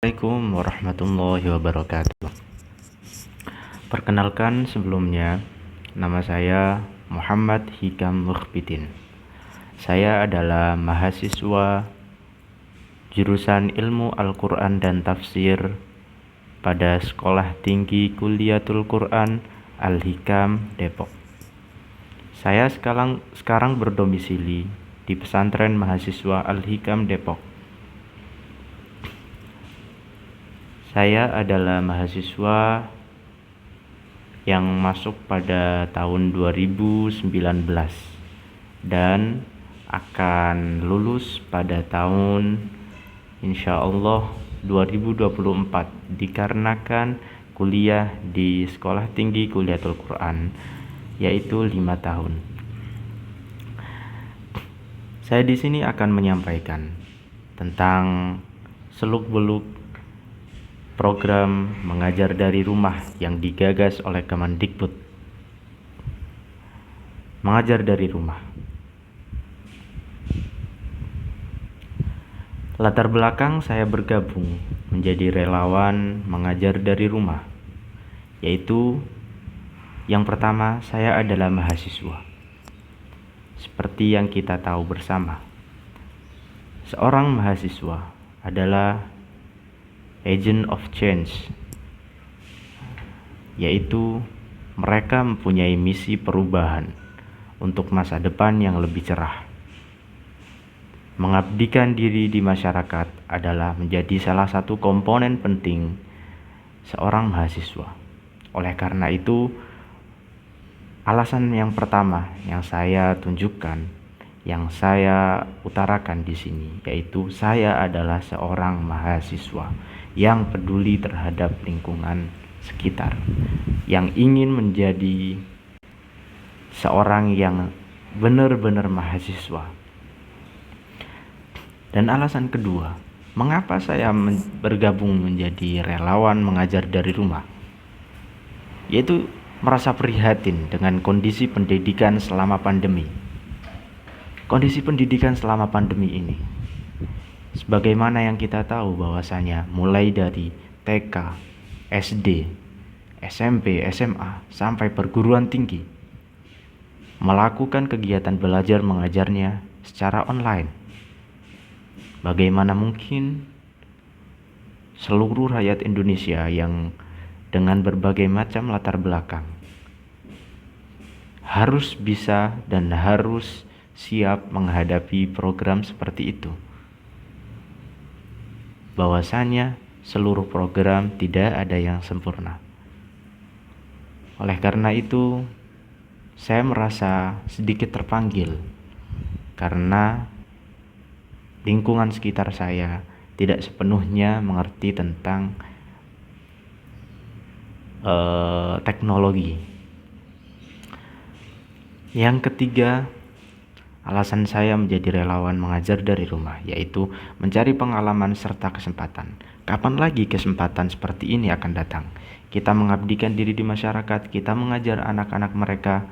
Assalamualaikum warahmatullahi wabarakatuh. Perkenalkan sebelumnya, nama saya Muhammad Hikam Mukhbidin. Saya adalah mahasiswa jurusan Ilmu Al-Quran dan Tafsir pada Sekolah Tinggi Kuliatul Quran Al-Hikam Depok. Saya sekarang berdomisili di Pesantren Mahasiswa Al-Hikam Depok. Saya adalah mahasiswa yang masuk pada tahun 2019 dan akan lulus pada tahun insyaallah 2024 dikarenakan kuliah di Sekolah Tinggi Kuliatul Quran yaitu 5 tahun. Saya di sini akan menyampaikan tentang seluk-beluk program mengajar dari rumah yang digagas oleh Kemendikbud. Mengajar dari rumah. Latar belakang saya bergabung menjadi relawan mengajar dari rumah, yaitu yang pertama, saya adalah mahasiswa. Seperti yang kita tahu bersama, seorang mahasiswa adalah agent of change, yaitu mereka mempunyai misi perubahan untuk masa depan yang lebih cerah. Mengabdikan diri di masyarakat adalah menjadi salah satu komponen penting seorang mahasiswa. Oleh karena itu, alasan yang pertama yang saya tunjukkan, yang saya utarakan di sini, yaitu saya adalah seorang mahasiswa yang peduli terhadap lingkungan sekitar, yang ingin menjadi seorang yang benar-benar mahasiswa. Dan alasan kedua, mengapa saya bergabung menjadi relawan mengajar dari rumah, yaitu merasa prihatin dengan kondisi pendidikan selama pandemi. Kondisi pendidikan selama pandemi ini, sebagaimana yang kita tahu bahwasanya mulai dari TK, SD, SMP, SMA, sampai perguruan tinggi melakukan kegiatan belajar mengajarnya secara online. Bagaimana mungkin seluruh rakyat Indonesia yang dengan berbagai macam latar belakang harus bisa dan harus siap menghadapi program seperti itu? Bahwasanya seluruh program tidak ada yang sempurna. Oleh karena itu, saya merasa sedikit terpanggil karena lingkungan sekitar saya tidak sepenuhnya mengerti tentang teknologi. Yang ketiga, alasan saya menjadi relawan mengajar dari rumah, yaitu mencari pengalaman serta kesempatan. Kapan lagi kesempatan seperti ini akan datang? Kita mengabdikan diri di masyarakat, kita mengajar anak-anak mereka.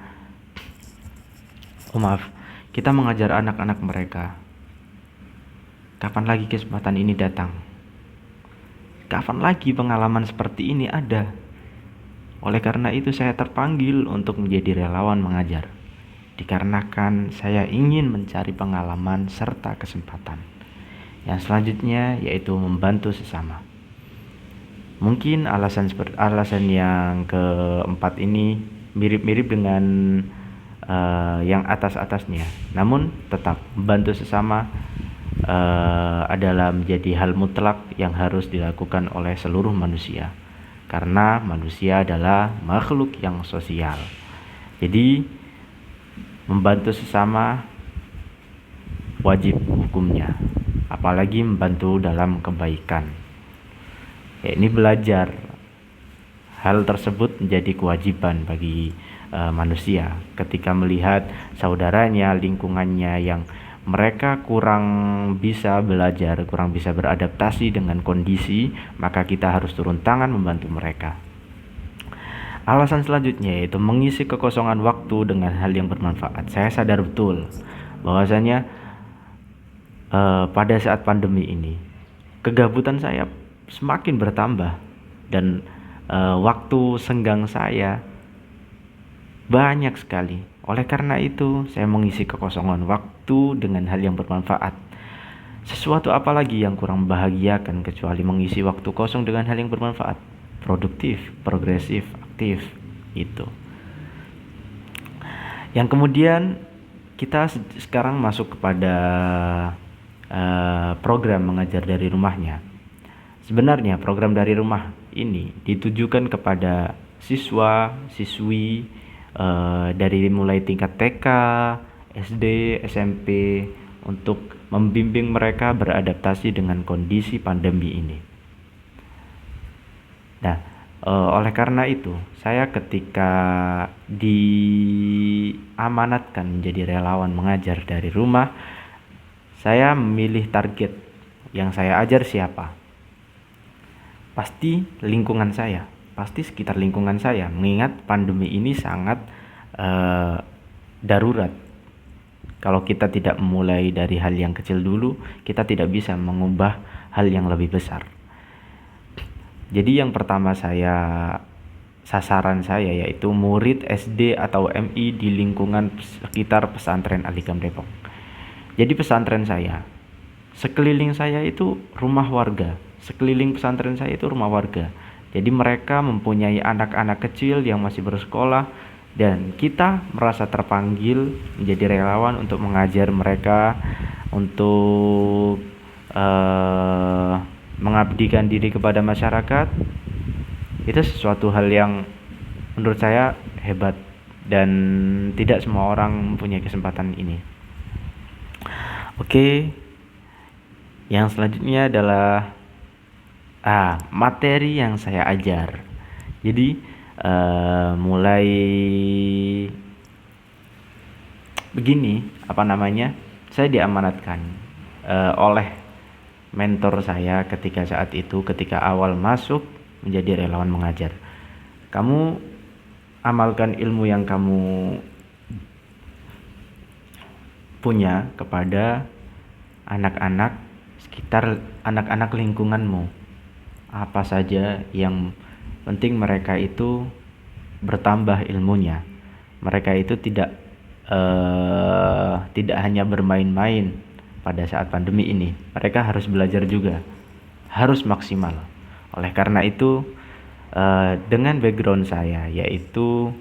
Kita mengajar anak-anak mereka. Kapan lagi kesempatan ini datang? Kapan lagi pengalaman seperti ini ada? Oleh karena itu saya terpanggil untuk menjadi relawan mengajar, dikarenakan saya ingin mencari pengalaman serta kesempatan. Yang selanjutnya yaitu membantu sesama. Mungkin alasan yang keempat ini mirip-mirip dengan yang atas-atasnya, namun tetap membantu sesama adalah menjadi hal mutlak yang harus dilakukan oleh seluruh manusia, karena manusia adalah makhluk yang sosial. Jadi membantu sesama wajib hukumnya, apalagi membantu dalam kebaikan. Ini belajar hal tersebut menjadi kewajiban bagi manusia ketika melihat saudaranya, lingkungannya yang mereka kurang bisa belajar, kurang bisa beradaptasi dengan kondisi, maka kita harus turun tangan membantu mereka. Alasan selanjutnya yaitu mengisi kekosongan waktu dengan hal yang bermanfaat. Saya sadar betul bahwasanya pada saat pandemi ini kegabutan saya semakin bertambah, dan waktu senggang saya banyak sekali. Oleh karena itu, saya mengisi kekosongan waktu dengan hal yang bermanfaat. Sesuatu apalagi yang kurang membahagiakan kecuali mengisi waktu kosong dengan hal yang bermanfaat, produktif, progresif, aktif. Itu. Yang kemudian kita sekarang masuk kepada program mengajar dari rumahnya. Sebenarnya program dari rumah ini ditujukan kepada siswa, siswi dari mulai tingkat TK, SD, SMP untuk membimbing mereka beradaptasi dengan kondisi pandemi ini. Nah, oleh karena itu, saya ketika diamanatkan menjadi relawan mengajar dari rumah, saya memilih target yang saya ajar siapa. Pasti lingkungan saya, pasti sekitar lingkungan saya, mengingat pandemi ini sangat darurat. Kalau kita tidak memulai dari hal yang kecil dulu, kita tidak bisa mengubah hal yang lebih besar. Jadi yang pertama sasaran saya yaitu murid SD atau MI di lingkungan sekitar pesantren Al-Hikam Depok. Jadi pesantren saya, sekeliling saya itu rumah warga. Sekeliling pesantren saya itu rumah warga. Jadi mereka mempunyai anak-anak kecil yang masih bersekolah, dan kita merasa terpanggil menjadi relawan untuk mengajar mereka, untuk mengabdikan diri kepada masyarakat. Itu sesuatu hal yang menurut saya hebat, dan tidak semua orang mempunyai kesempatan ini. Oke, yang selanjutnya adalah materi yang saya ajar. Jadi mulai begini, saya diamanatkan oleh mentor saya ketika awal masuk menjadi relawan mengajar. Kamu amalkan ilmu yang kamu punya kepada anak-anak sekitar, anak-anak lingkunganmu. Apa saja yang penting mereka itu bertambah ilmunya. Mereka itu tidak hanya bermain-main pada saat pandemi ini. Mereka harus belajar juga, harus maksimal. Oleh karena itu, dengan background saya yaitu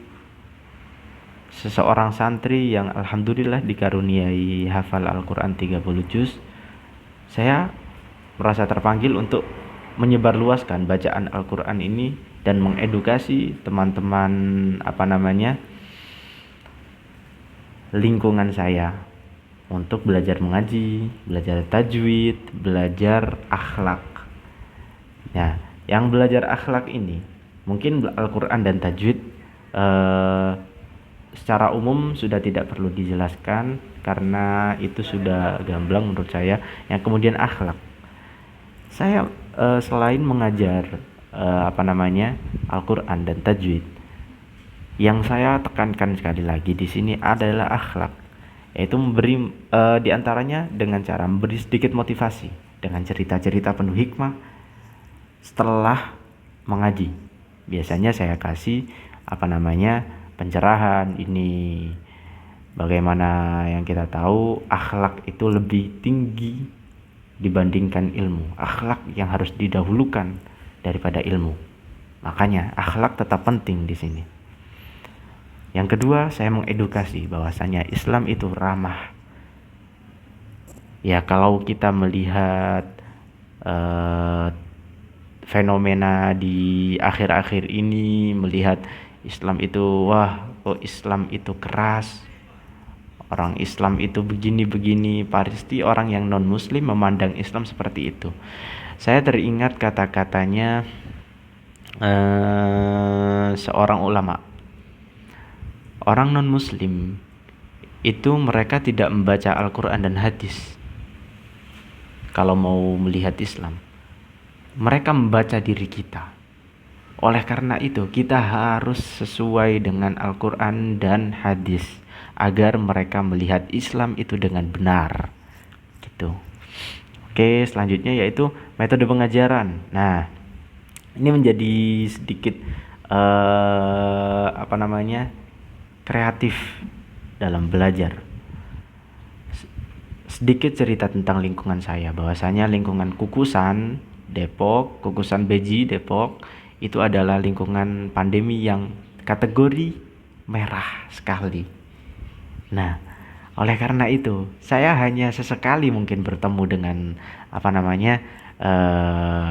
seseorang santri yang alhamdulillah dikaruniai hafal Al-Quran 30 juz, saya merasa terpanggil untuk menyebarluaskan bacaan Al-Quran ini dan mengedukasi teman-teman lingkungan saya untuk belajar mengaji, belajar tajwid, belajar akhlak. Nah, yang belajar akhlak ini mungkin Al-Quran dan tajwid secara umum sudah tidak perlu dijelaskan karena itu sudah gamblang menurut saya. Yang kemudian akhlak, saya selain mengajar Al-Quran dan tajwid, yang saya tekankan sekali lagi di sini adalah akhlak, yaitu memberi diantaranya dengan cara memberi sedikit motivasi dengan cerita-cerita penuh hikmah setelah mengaji. Biasanya saya kasih pencerahan ini, bagaimana yang kita tahu akhlak itu lebih tinggi dibandingkan ilmu. Akhlak yang harus didahulukan daripada ilmu. Makanya akhlak tetap penting di sini. Yang kedua, saya mengedukasi bahwasanya Islam itu ramah. Ya, kalau kita melihat fenomena di akhir-akhir ini, melihat Islam itu Islam itu keras, orang Islam itu begini-begini, pasti orang yang non-muslim memandang Islam seperti itu. Saya teringat kata-katanya seorang ulama. Orang non-muslim itu mereka tidak membaca Al-Quran dan hadis kalau mau melihat Islam. Mereka membaca diri kita. Oleh karena itu kita harus sesuai dengan Al-Quran dan hadis agar mereka melihat Islam itu dengan benar, gitu. Oke, selanjutnya yaitu metode pengajaran. Nah, ini menjadi sedikit kreatif dalam belajar. Sedikit cerita tentang lingkungan saya, bahwasanya lingkungan Kukusan Depok, Kukusan Beji Depok itu adalah lingkungan pandemi yang kategori merah sekali. Nah, oleh karena itu, saya hanya sesekali mungkin bertemu dengan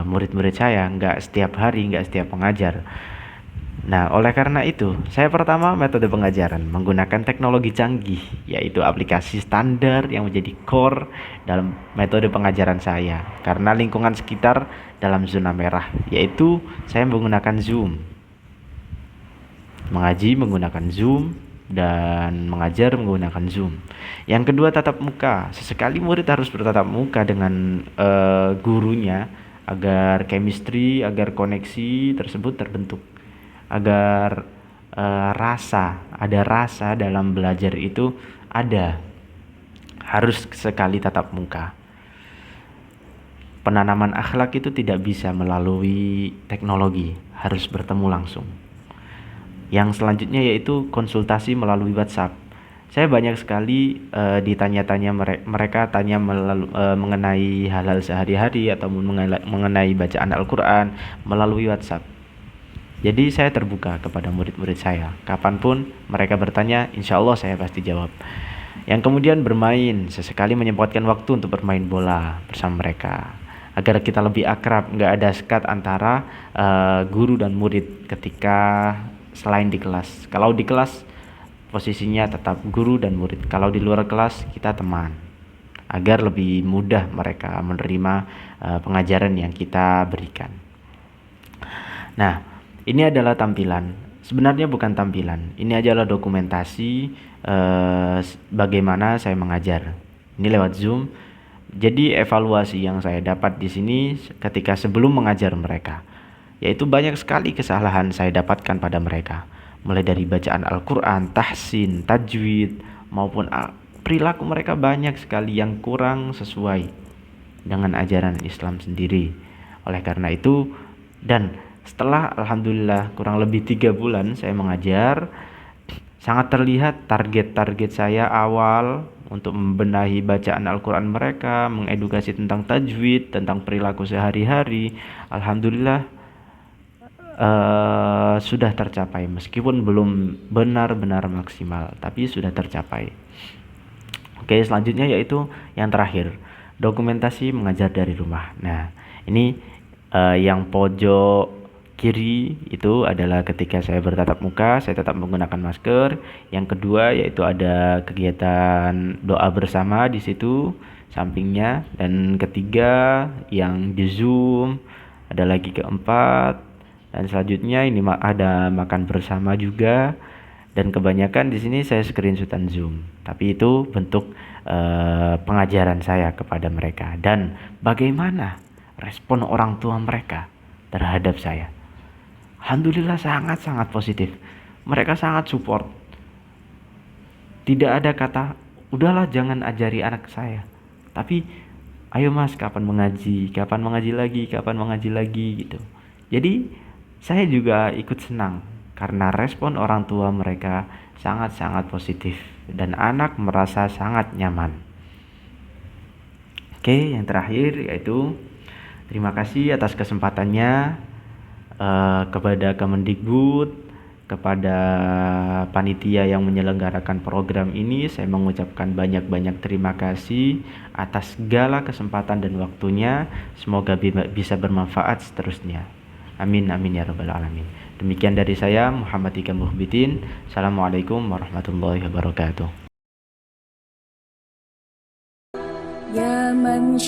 murid-murid saya, nggak setiap hari, nggak setiap pengajar. Nah, oleh karena itu, saya pertama metode pengajaran menggunakan teknologi canggih, yaitu aplikasi standar yang menjadi core dalam metode pengajaran saya. Karena lingkungan sekitar dalam zona merah, yaitu saya menggunakan Zoom. Mengaji menggunakan Zoom dan mengajar menggunakan Zoom. Yang kedua, tatap muka. Sesekali murid harus bertatap muka dengan gurunya agar chemistry, agar koneksi tersebut terbentuk, agar ada rasa dalam belajar itu ada. Harus sekali tatap muka. Penanaman akhlak itu tidak bisa melalui teknologi, harus bertemu langsung. Yang selanjutnya yaitu konsultasi melalui WhatsApp. Saya banyak sekali ditanya-tanya mereka tanya mengenai hal-hal sehari-hari atau mengenai bacaan Al-Quran melalui WhatsApp. Jadi saya terbuka kepada murid-murid saya. Kapanpun mereka bertanya, insya Allah saya pasti jawab. Yang kemudian bermain, sesekali menyempatkan waktu untuk bermain bola bersama mereka, agar kita lebih akrab, nggak ada sekat antara guru dan murid ketika selain di kelas. Kalau di kelas posisinya tetap guru dan murid. Kalau di luar kelas kita teman, agar lebih mudah mereka menerima pengajaran yang kita berikan. Nah, ini adalah tampilan. Sebenarnya bukan tampilan. Ini adalah dokumentasi bagaimana saya mengajar. Ini lewat Zoom. Jadi evaluasi yang saya dapat di sini ketika sebelum mengajar mereka, yaitu banyak sekali kesalahan saya dapatkan pada mereka. Mulai dari bacaan Al-Quran, tahsin, tajwid, maupun perilaku mereka banyak sekali yang kurang sesuai dengan ajaran Islam sendiri. Oleh karena itu, dan setelah alhamdulillah kurang lebih 3 bulan saya mengajar, sangat terlihat target-target saya awal untuk membenahi bacaan Al-Quran mereka, mengedukasi tentang tajwid, tentang perilaku sehari-hari. Alhamdulillah sudah tercapai, meskipun belum benar-benar maksimal, tapi sudah tercapai. Oke, selanjutnya yaitu yang terakhir, dokumentasi mengajar dari rumah. Nah, ini yang pojok kiri itu adalah ketika saya bertatap muka, saya tetap menggunakan masker. Yang kedua yaitu ada kegiatan doa bersama di situ sampingnya, dan ketiga yang di Zoom, ada lagi keempat, dan selanjutnya ini ada makan bersama juga. Dan kebanyakan di sini saya screenshotan Zoom, tapi itu bentuk pengajaran saya kepada mereka. Dan bagaimana respon orang tua mereka terhadap saya? Alhamdulillah sangat-sangat positif. Mereka sangat support. Tidak ada kata, udahlah jangan ajari anak saya. Tapi, ayo mas, kapan mengaji? Kapan mengaji lagi? Kapan mengaji lagi? Gitu. Jadi, saya juga ikut senang karena respon orang tua mereka sangat-sangat positif dan anak merasa sangat nyaman. Oke, yang terakhir yaitu terima kasih atas kesempatannya kepada Kemendikbud, kepada panitia yang menyelenggarakan program ini. Saya mengucapkan banyak-banyak terima kasih atas segala kesempatan dan waktunya. Semoga bisa bermanfaat seterusnya. Amin amin ya rabbal alamin. Demikian dari saya, Muhammad Ika Muhbitin. Assalamualaikum warahmatullahi wabarakatuh. Ya man